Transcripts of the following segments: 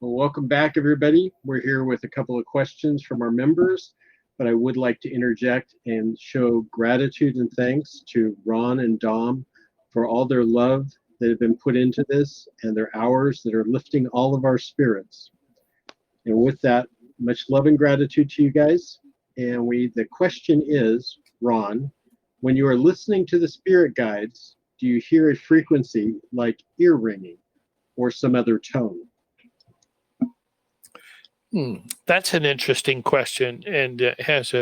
Well, welcome back, everybody. We're here with a couple of questions from our members, but I would like to interject and show gratitude and thanks to Ron and Dom for all their love that have been put into this and their hours that are lifting all of our spirits. And with that, much love and gratitude to you guys. And the question is, Ron, when you are listening to the spirit guides, do you hear a frequency like ear ringing or some other tone? That's an interesting question, and has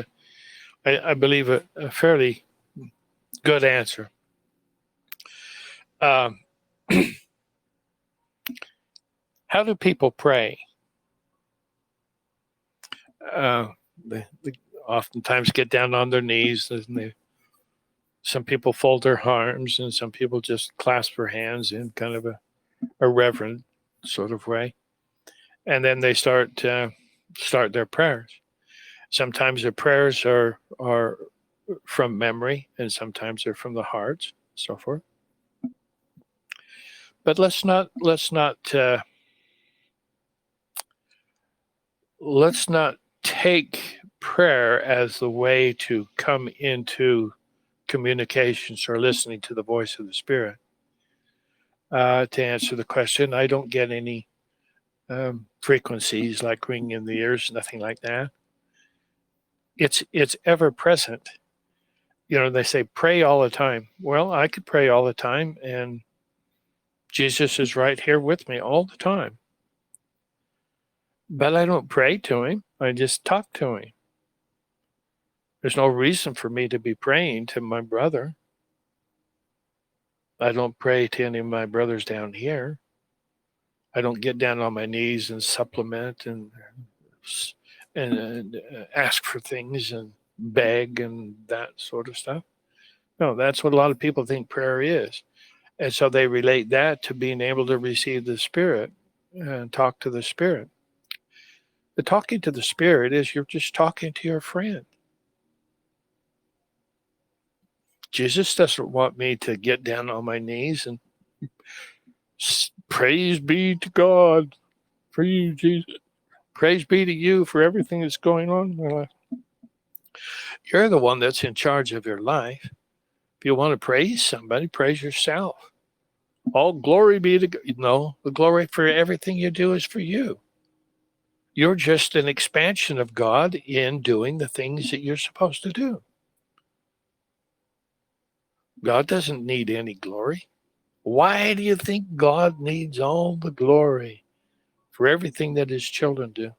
I believe, a fairly good answer. Um, how do people pray? They oftentimes get down on their knees, and some people fold their arms, and some people just clasp their hands in kind of a reverent sort of way, and then they start their prayers. Sometimes their prayers are from memory, and sometimes they're from the heart, so forth. But let's not take prayer as the way to come into communications or listening to the voice of the Spirit. To answer the question, I don't get any frequencies like ringing in the ears, nothing like that. It's ever present. They say pray all the time. Well, I could pray all the time, and Jesus is right here with me all the time. But I don't pray to him. I just talk to him. There's no reason for me to be praying to my brother. I don't pray to any of my brothers down here. I don't get down on my knees and supplement and ask for things and beg and that sort of stuff. No, that's what a lot of people think prayer is. And so they relate that to being able to receive the Spirit and talk to the Spirit. The talking to the Spirit is you're just talking to your friend. Jesus doesn't want me to get down on my knees and praise be to God for you, Jesus. Praise be to you for everything that's going on in my life. You're the one that's in charge of your life. If you want to praise somebody, praise yourself. All glory be to God. No, the glory for everything you do is for you. You're just an expansion of God in doing the things that you're supposed to do. God doesn't need any glory. Why do you think God needs all the glory for everything that his children do?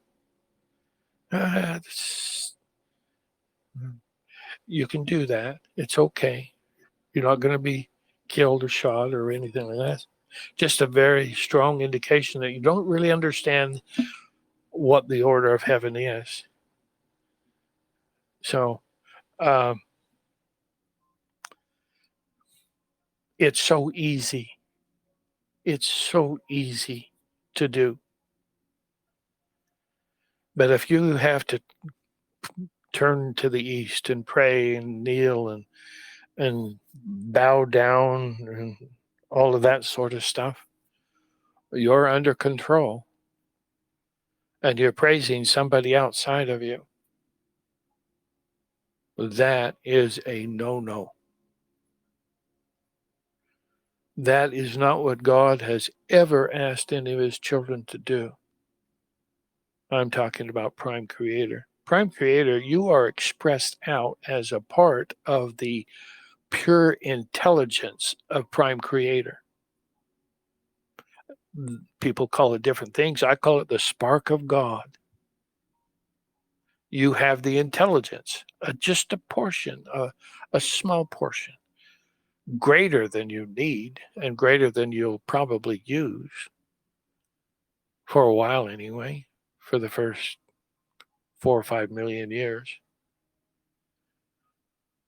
You can do that. It's okay. You're not going to be killed or shot or anything like that. Just a very strong indication that you don't really understand what the order of heaven is. So it's so easy. It's so easy to do. But if you have to turn to the east and pray and kneel and bow down and all of that sort of stuff, you're under control. And you're praising somebody outside of you. That is a no-no. That is not what God has ever asked any of his children to do. I'm talking about Prime Creator. Prime Creator, you are expressed out as a part of the pure intelligence of Prime Creator. People call it different things. I call it the spark of God. You have the intelligence, just a portion, a small portion, greater than you need and greater than you'll probably use for a while anyway, for the first 4 or 5 million years.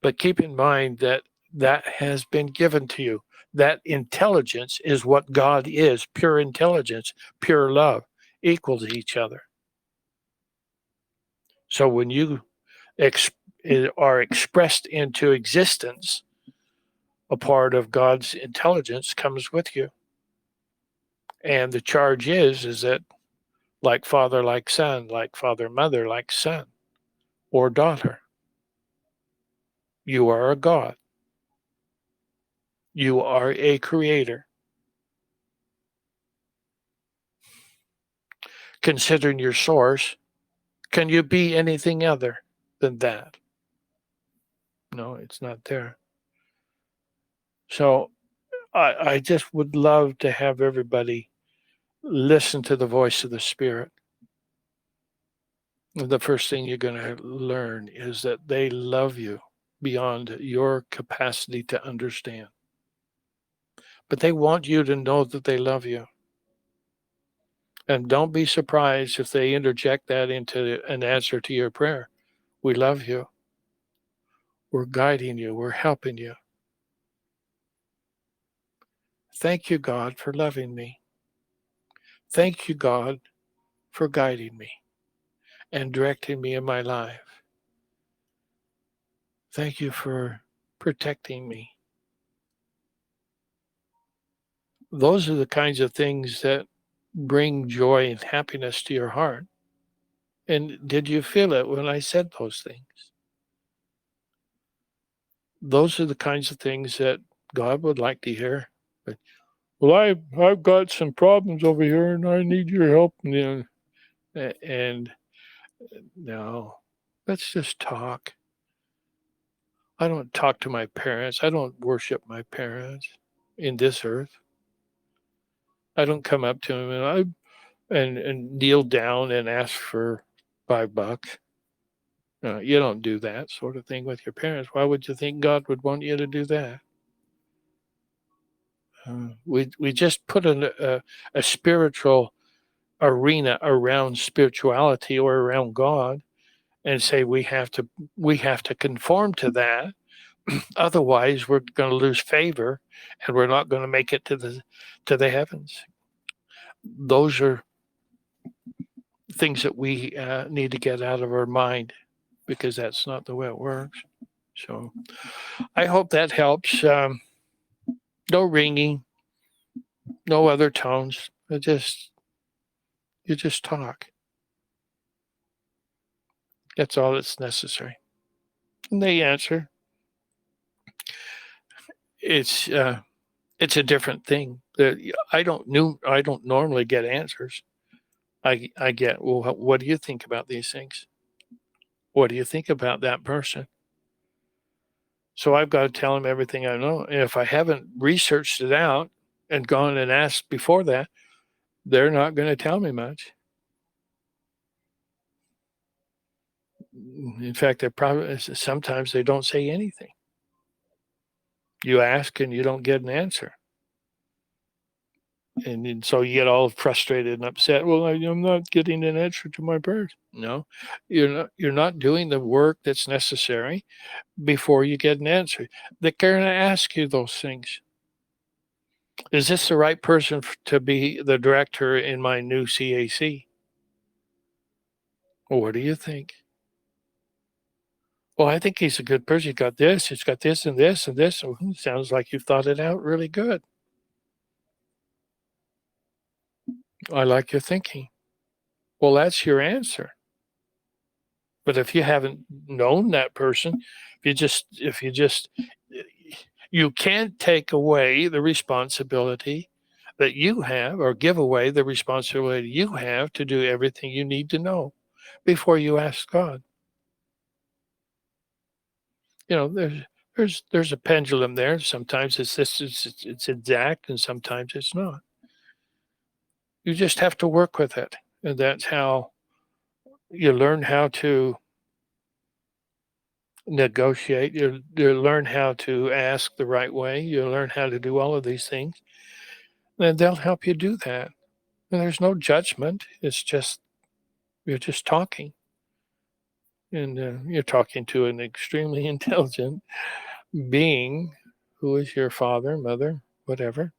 But keep in mind that that has been given to you. That intelligence is what God is, pure intelligence, pure love, equals each other. So when you are expressed into existence, a part of God's intelligence comes with you. And the charge is that like father, like son, like father, mother, like son or daughter. You are a God. You are a creator. Considering your source, can you be anything other than that? No, it's not there. So I just would love to have everybody listen to the voice of the Spirit. The first thing you're going to learn is that they love you beyond your capacity to understand. But they want you to know that they love you. And don't be surprised if they interject that into an answer to your prayer. We love you. We're guiding you. We're helping you. Thank you, God, for loving me. Thank you, God, for guiding me and directing me in my life. Thank you for protecting me. Those are the kinds of things that bring joy and happiness to your heart. And did you feel it when I said those things? Those are the kinds of things that God would like to hear. But, well, I've got some problems over here and I need your help. And no, let's just talk. I don't talk to my parents. I don't worship my parents in this earth. I don't come up to them and kneel down and ask for $5. You don't do that sort of thing with your parents. Why would you think God would want you to do that? We just put a spiritual arena around spirituality or around God and say we have to conform to that. Otherwise, we're going to lose favor, and we're not going to make it to the heavens. Those are things that we need to get out of our mind, because that's not the way it works. So I hope that helps. No ringing, no other tones. You just talk. That's all that's necessary. And they answer. It's a different thing. I don't normally get answers. I get, well, what do you think about these things? What do you think about that person? So I've got to tell them everything I know. And if I haven't researched it out and gone and asked before that, they're not going to tell me much. In fact, sometimes they don't say anything. You ask and you don't get an answer. And so you get all frustrated and upset. Well, I'm not getting an answer to my prayers. No, you're not doing the work that's necessary before you get an answer. They're going to ask you those things. Is this the right person to be the director in my new CAC? Well, what do you think? Well, I think he's a good person. He's got this and this and this. Sounds like you've thought it out really good. I like your thinking. Well, that's your answer. But if you haven't known that person, you can't take away the responsibility that you have, or give away the responsibility you have to do everything you need to know before you ask God. There's a pendulum there. Sometimes it's exact, and sometimes it's not. You just have to work with it, and that's how you learn how to negotiate. You learn how to ask the right way. You learn how to do all of these things, and they'll help you do that. And there's no judgment. It's just you're just talking, and you're talking to an extremely intelligent being who is your father, mother, whatever,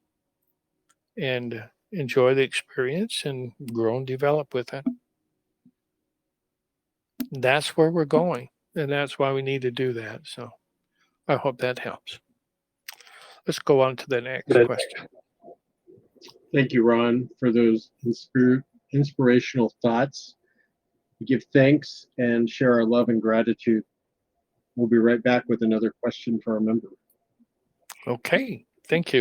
and enjoy the experience and grow and develop with it. That's where we're going, and that's why we need to do that. So I hope that helps. Let's go on to the next question. Thank you, Ron, for those inspirational thoughts. We give thanks and share our love and gratitude. We'll be right back with another question for our member. Okay. Thank you.